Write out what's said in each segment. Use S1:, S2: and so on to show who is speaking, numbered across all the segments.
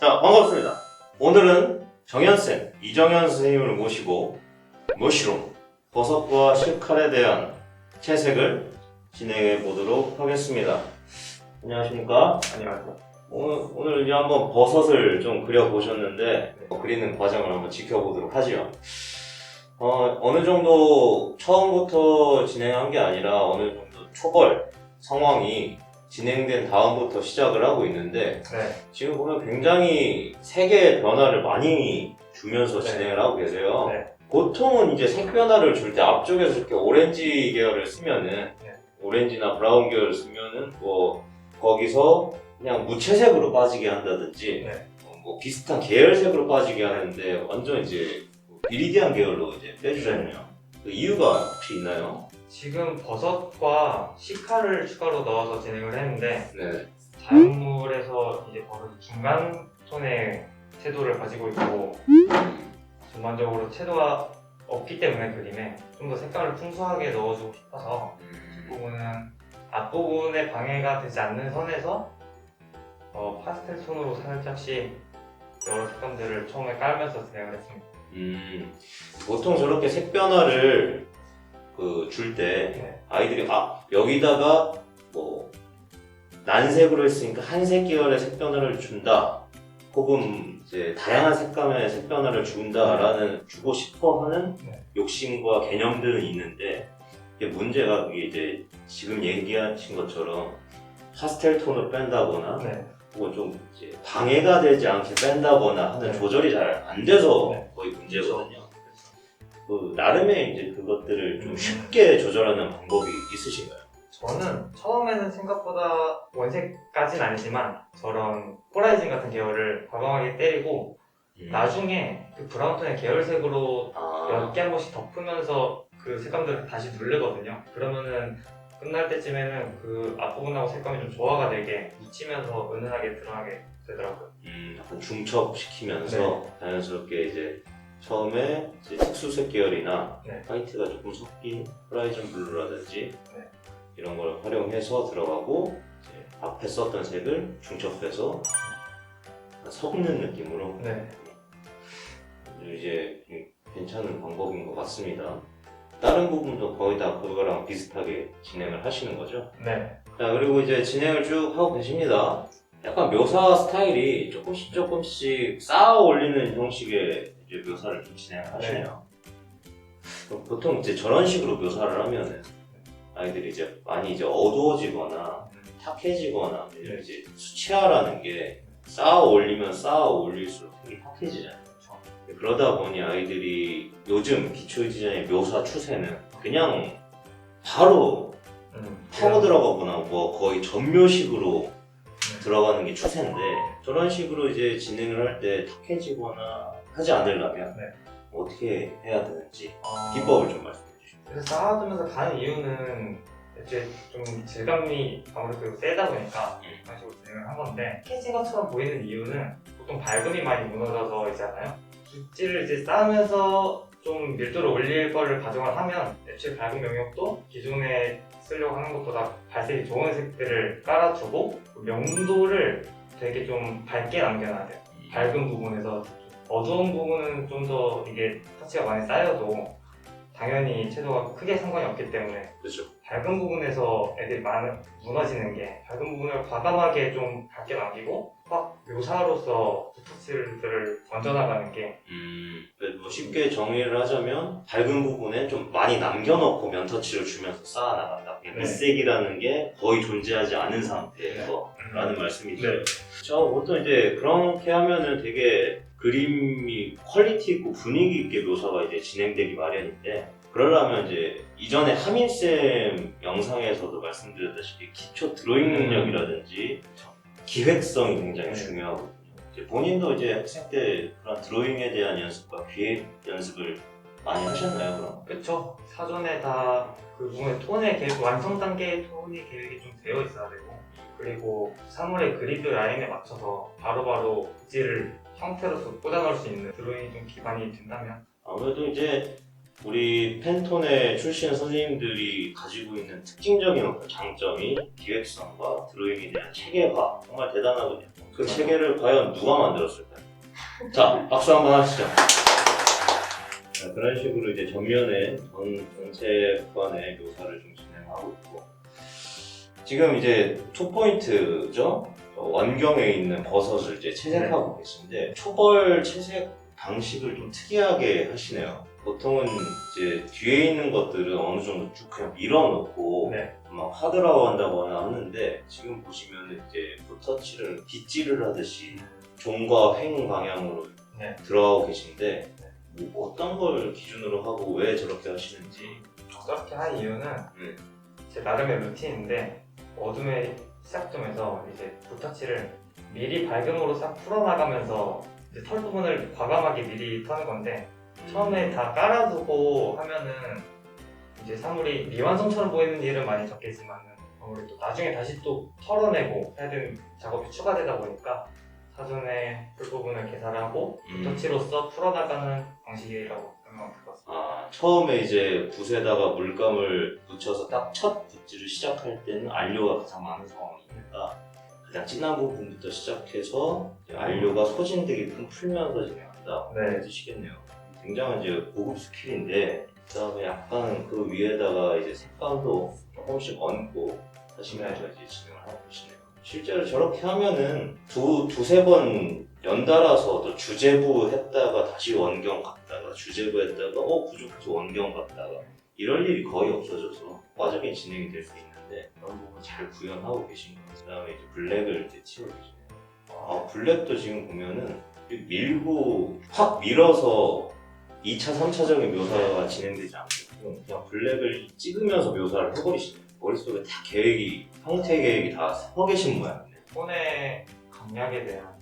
S1: 자, 반갑습니다. 오늘은 정현쌤, 이정현 선생님을 모시고 머쉬룸, 버섯과 실칼에 대한 채색을 진행해 보도록 하겠습니다. 안녕하십니까?
S2: 안녕하세요.
S1: 오늘 이제 한번 버섯을 좀 그려보셨는데 그리는 과정을 한번 지켜보도록 하죠. 어느 정도 처음부터 진행한 게 아니라 어느 정도 초벌 상황이 진행된 다음부터 시작을 하고 있는데
S2: 네.
S1: 지금 보면 굉장히 색의 변화를 많이 주면서
S2: 네.
S1: 진행을 하고 계세요.
S2: 네.
S1: 보통은 이제 색 변화를 줄 때 앞쪽에서 이렇게 오렌지 계열을 쓰면은
S2: 네.
S1: 오렌지나 브라운 계열을 쓰면은 뭐 거기서 그냥 무채색으로 빠지게 한다든지
S2: 네.
S1: 뭐 비슷한 계열색으로 빠지게 하는데 완전 이제 비리디안 계열로 이제 빼주잖아요. 그 이유가 혹시 있나요?
S2: 지금 버섯과 시카를 추가로 넣어서 진행을 했는데
S1: 네.
S2: 자연물에서 이제 버섯이 중간 톤의 채도를 가지고 있고 전반적으로 채도가 없기 때문에 그림에 좀 더 색깔을 풍부하게 넣어주고 싶어서 이 부분은 앞부분에 방해가 되지 않는 선에서 파스텔 톤으로 살짝씩 여러 색감들을 처음에 깔면서 진행을 했습니다.
S1: 보통 저렇게 색 변화를 줄 때
S2: 네.
S1: 아이들이 여기다가 뭐 난색으로 했으니까 한색 계열의 색 변화를 준다 혹은 이제 다양한 색감의 색 변화를 준다라는 주고 싶어 하는
S2: 네.
S1: 욕심과 개념들은 있는데 이게 문제가 그게 이제 지금 얘기하신 것처럼 파스텔 톤으로 뺀다거나
S2: 네.
S1: 혹은 좀 이제 방해가 되지 않게 뺀다거나 하는
S2: 네.
S1: 조절이 잘 안 돼서
S2: 네.
S1: 거의 문제거든요. 나름의 이제 그것들을 좀
S2: 음.
S1: 쉽게 조절하는 방법이 있으신가요?
S2: 저는 처음에는 생각보다 원색까지는 아니지만 저런 호라이즌 같은 계열을 과감하게 때리고 나중에 그 브라운톤의 계열색으로 몇 개 한 번씩 덮으면서 그 색감들을 다시 누르거든요. 그러면은 끝날 때쯤에는 그 앞부분하고 색감이 좀 조화가 되게 묻히면서 은은하게 드러나게 되더라고요.
S1: 약간 중첩시키면서 자연스럽게 이제 처음에 이제 특수색 계열이나
S2: 네.
S1: 화이트가 조금 섞인 호라이즌 블루라든지
S2: 네.
S1: 이런 걸 활용해서 들어가고 이제 앞에 썼던 색을 중첩해서 섞는 느낌으로
S2: 네.
S1: 이제 괜찮은 방법인 것 같습니다. 다른 부분도 거의 다 그거랑 비슷하게 진행을 하시는 거죠?
S2: 네.
S1: 자, 그리고 이제 진행을 쭉 하고 계십니다. 약간 묘사 스타일이 조금씩 쌓아 올리는 형식의 이제 묘사를 좀 진행을 하시네요. 보통 이제 저런 식으로 묘사를 하면은 아이들이 이제 많이 이제 어두워지거나 탁해지거나 이제 수채화라는 게 쌓아 올리면 쌓아 올릴수록 되게 탁해지잖아요. 그러다 보니 아이들이 요즘 기초 디자인의 묘사 추세는 그냥 바로 파고 들어가거나 뭐 거의 전묘식으로 들어가는 게 추세인데 저런 식으로 이제 진행을 할 때 탁해지거나 하지 않으려면
S2: 네.
S1: 어떻게 해야 되는지 비법을 좀 말씀해 주시죠.
S2: 그래서 쌓아두면서 가는 이유는 이제 좀 질감이 아무래도 세다 보니까 그런 식으로 진행을 한 건데 캐진 것처럼 보이는 이유는 보통 밝음이 많이 무너져서 있잖아요. 붓질을 이제 쌓으면서 좀 밀도를 올릴 거를 가정을 하면 애초에 밝은 영역도 기존에 쓰려고 하는 것보다 발색이 좋은 색들을 깔아주고 명도를 되게 좀 밝게 남겨놔야 돼요. 밝은 부분에서 어두운 부분은 좀 더 이게 터치가 많이 쌓여도 당연히 채도가 크게 상관이 없기 때문에
S1: 그렇죠.
S2: 밝은 부분에서 애들이 많이 무너지는 게 밝은 부분을 과감하게 좀 밝게 남기고 확 묘사로서 붓터치들을 얹어나가는 게
S1: 뭐 쉽게 정리를 하자면 밝은 부분에 좀 많이 남겨놓고 면터치를 주면서 쌓아나간다. 밑색이라는 게 거의 존재하지 않은 상태에서 라는 말씀이죠.
S2: 네.
S1: 저 보통 이제 그렇게 하면은 되게 그림이 퀄리티 있고 분위기 있게 묘사가 이제 진행되기 마련인데 그러려면 이제 이전에 하민쌤 영상에서도 말씀드렸다시피 기초 드로잉 능력이라든지 기획성이 굉장히 중요하거든요. 이제 본인도 이제 학생 때 그런 드로잉에 대한 연습과 기획 연습을 많이 하셨나요, 그럼?
S2: 그쵸. 사전에 다 그 부분의 톤의 계획, 완성 단계의 톤의 계획이 좀 되어 있어야 되고 그리고 사물의 그리드 라인에 맞춰서 바로바로 붓질을 형태로서 꽂아넣을 수 있는 드로잉이 좀 기반이 된다면
S1: 아무래도 이제 우리 펜톤의 출신 선생님들이 가지고 있는 특징적인 어떤 장점이 기획성과 드로잉에 대한 체계화 정말 대단하거든요. 그 체계를 과연 누가 만들었을까요? 자, 박수 한번 하시죠. 자, 그런 식으로 이제 전면에 전체관의 묘사를 좀 진행하고 있고, 지금 이제 투포인트죠? 원경에 있는 버섯을 이제 채색하고 계신데, 초벌 채색 방식을 좀 특이하게 하시네요. 보통은 이제 뒤에 있는 것들은 어느 정도 쭉 그냥 밀어놓고
S2: 네.
S1: 막 하드라고 한다거나 하는데, 지금 보시면 이제 붓터치를 빗질을 하듯이 종과 횡 방향으로
S2: 네.
S1: 들어가고 계신데, 뭐 어떤 걸 기준으로 하고 왜 저렇게 하시는지.
S2: 저렇게 한 이유는 제 나름의 루틴인데, 어둠의 시작점에서 이제 붓터치를 미리 밝음으로 싹 풀어나가면서 이제 털 부분을 과감하게 미리 터는 건데, 처음에 다 깔아두고 하면은 이제 사물이 미완성처럼 보이는 일은 많이 적겠지만은 아무래도 나중에 다시 또 털어내고 해야 되는 작업이 추가되다 보니까 사전에 풀 부분을 계산하고 붓터치로서 풀어나가는 방식이라고 생각이 들었습니다.
S1: 아, 처음에 이제 붓에다가 물감을 묻혀서 딱 첫 붓질을 시작할 때는 안료가 가장 많은 상황이니까 가장 진한 부분부터 시작해서 이제 안료가 소진되게끔 풀면서 진행한다.
S2: 네.
S1: 그런 뜻이겠네요. 굉장한 이제 고급 스킬인데, 그 다음에 약간 그 위에다가 이제 색감도 조금씩 얹고 하시면서 이제 진행을 하고 계시네요. 실제로 저렇게 하면은 두세 번 연달아서 또 주제부 했다가 다시 원경 갔다가 주제부 했다가 부족해서 원경 갔다가 이럴 일이 거의 없어져서 효과적인 진행이 될 수 있는데, 그런 부분 잘 구현하고 계신 것 같아요. 그 다음에 이제 블랙을 이제 칠하고 계시네요. 블랙도 지금 보면은 밀고 확 밀어서 2차, 3차적인 묘사가 진행되지 않고 그냥 블랙을 찍으면서 묘사를 해버리시네요. 머릿속에 다 계획이, 형태 계획이 다 서 계신 모양이네요.
S2: 손의 강약에 대한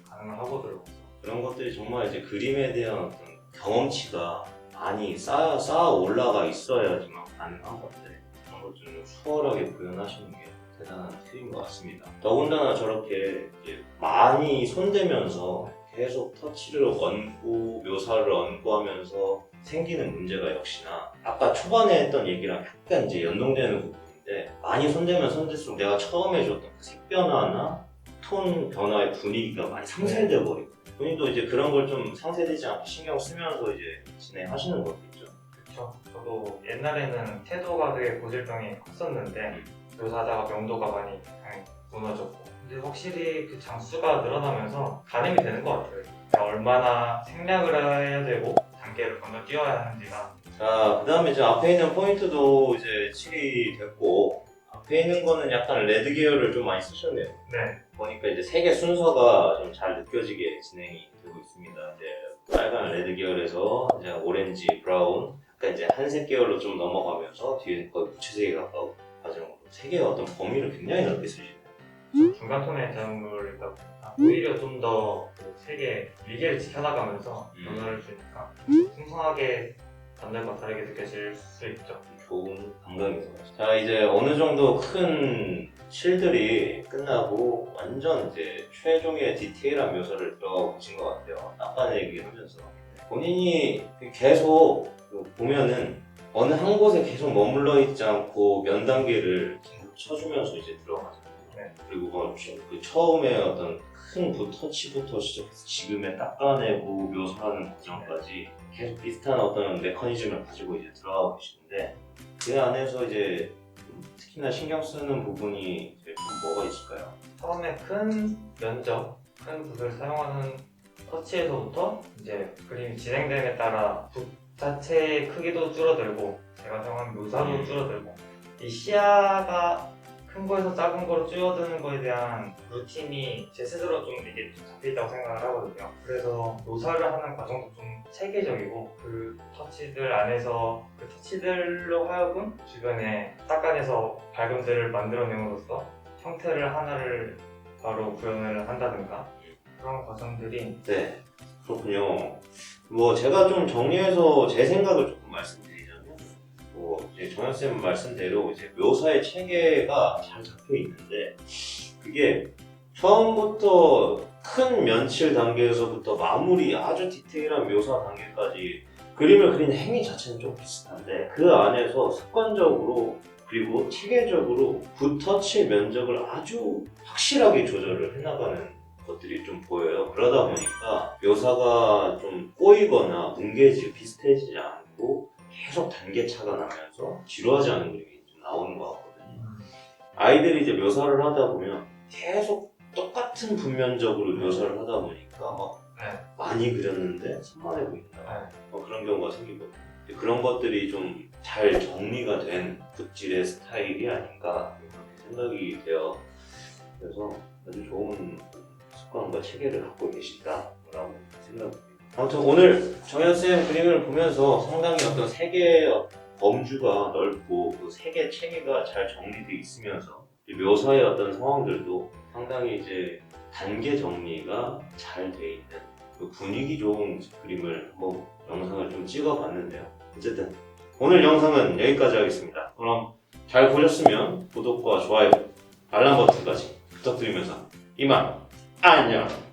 S2: 가능을 하고 들어가서
S1: 그런 것들이 정말 이제 그림에 대한 어떤 경험치가 많이 쌓아 올라가 있어야지만 가능한 건데, 그런 걸 좀 수월하게 구현하시는 게 대단한 팁인 것 같습니다. 더군다나 저렇게 이제 많이 손대면서 계속 터치를 얹고 묘사를 얹고 하면서 생기는 문제가 역시나 아까 초반에 했던 얘기랑 약간 이제 연동되는 부분인데, 많이 손대면 손댈수록 내가 처음에 줬던 그 색 변화나 톤 변화의 분위기가 많이 상쇄돼 버리고, 본인도 이제 그런 걸 좀 상쇄되지 않게 신경 쓰면서 이제 진행하시는 거겠죠.
S2: 그렇죠. 저도 옛날에는 태도가 되게 고질병이 컸었는데 묘사하다가 명도가 많이 무너졌고, 근데 확실히 그 장수가 늘어나면서 가늠이 되는 것 같아요. 그러니까 얼마나 생략을 해야 되고 단계를 건너뛰어야 하는지가.
S1: 자, 그 다음에 이제 앞에 있는 포인트도 이제 칠이 됐고, 앞에 있는 거는 약간 레드 계열을 좀 많이 쓰셨네요.
S2: 네.
S1: 보니까 이제 색의 순서가 좀 잘 느껴지게 진행이 되고 있습니다. 이제 빨간 레드 계열에서 이제 오렌지, 브라운, 약간 이제 한색 계열로 좀 넘어가면서 뒤에 거의 무채색에 가까운 과정으로 색의 어떤 범위를 굉장히 넓게 쓰시네요.
S2: 중간 톤의 작물이다 보니까 오히려 좀 더 색의 미개를 지켜나가면서 변화를 주니까 풍성하게 남들과 다르게 느껴질 수 있죠.
S1: 좋은 감각인 것 같아요. 자, 이제 어느 정도 큰 실들이 끝나고 완전 이제 최종의 디테일한 묘사를 들어가고 계신 것 같아요. 아까 얘기하면서 본인이 계속 보면은 어느 한 곳에 계속 머물러 있지 않고 면 단계를 계속 쳐주면서 이제 들어가잖아요.
S2: 네.
S1: 그리고 그 처음에 어떤 큰 붓터치부터 시작해서 지금의 닦아내고 묘사하는 과정까지 계속 비슷한 어떤 메커니즘을 가지고 이제 들어가고 계시는데, 그 안에서 이제 특히나 신경 쓰는 부분이 이제 좀 뭐가 있을까요?
S2: 처음에 큰 면적, 큰 붓을 사용하는 터치에서부터 이제 그림이 진행됨에 따라 붓 자체의 크기도 줄어들고 제가 사용한 묘사도 줄어들고, 이 시야가 큰 거에서 작은 거로 줄어드는 거에 대한 루틴이 제 스스로 좀 이게 잡혀있다고 생각을 하거든요. 그래서 묘사를 하는 과정도 좀 체계적이고, 그 터치들 안에서 그 터치들로 하여금 주변에 닦아내서 밝음들을 만들어냄으로써 형태를 하나를 바로 구현을 한다든가 그런 과정들이.
S1: 네, 그렇군요. 뭐 제가 좀 정리해서 제 생각을 조금 말씀드리자면, 이제 정현쌤 말씀대로 이제 묘사의 체계가 잘 잡혀 있는데, 그게 처음부터 큰 면칠 단계에서부터 마무리 아주 디테일한 묘사 단계까지 그림을 그리는 행위 자체는 좀 비슷한데, 그 안에서 습관적으로 그리고 체계적으로 붓터치 면적을 아주 확실하게 조절을 해나가는 것들이 좀 보여요. 그러다 보니까 묘사가 좀 꼬이거나 뭉개지 비슷해지지 않고 계속 단계차가 나면서 지루하지 않은 그림이 좀 나오는 것 같거든요. 아이들이 이제 묘사를 하다 보면 계속 똑같은 분면적으로 묘사를 하다 보니까 막 많이 그렸는데 산만해 보인다. 그런 경우가 생기거든요. 그런 것들이 좀 잘 정리가 된 붓질의 스타일이 아닌가 그렇게 생각이 돼요. 그래서 아주 좋은 습관과 체계를 갖고 계시다라고 생각합니다. 아무튼 오늘 정현쌤 그림을 보면서 상당히 어떤 세계의 범주가 넓고 그 세계 체계가 잘 정리되어 있으면서 이 묘사의 어떤 상황들도 상당히 이제 단계 정리가 잘 돼 있는 그 분위기 좋은 그림을 한번 영상을 좀 찍어봤는데요. 어쨌든 오늘 영상은 여기까지 하겠습니다. 그럼 잘 보셨으면 구독과 좋아요, 알람 버튼까지 부탁드리면서 이만 안녕!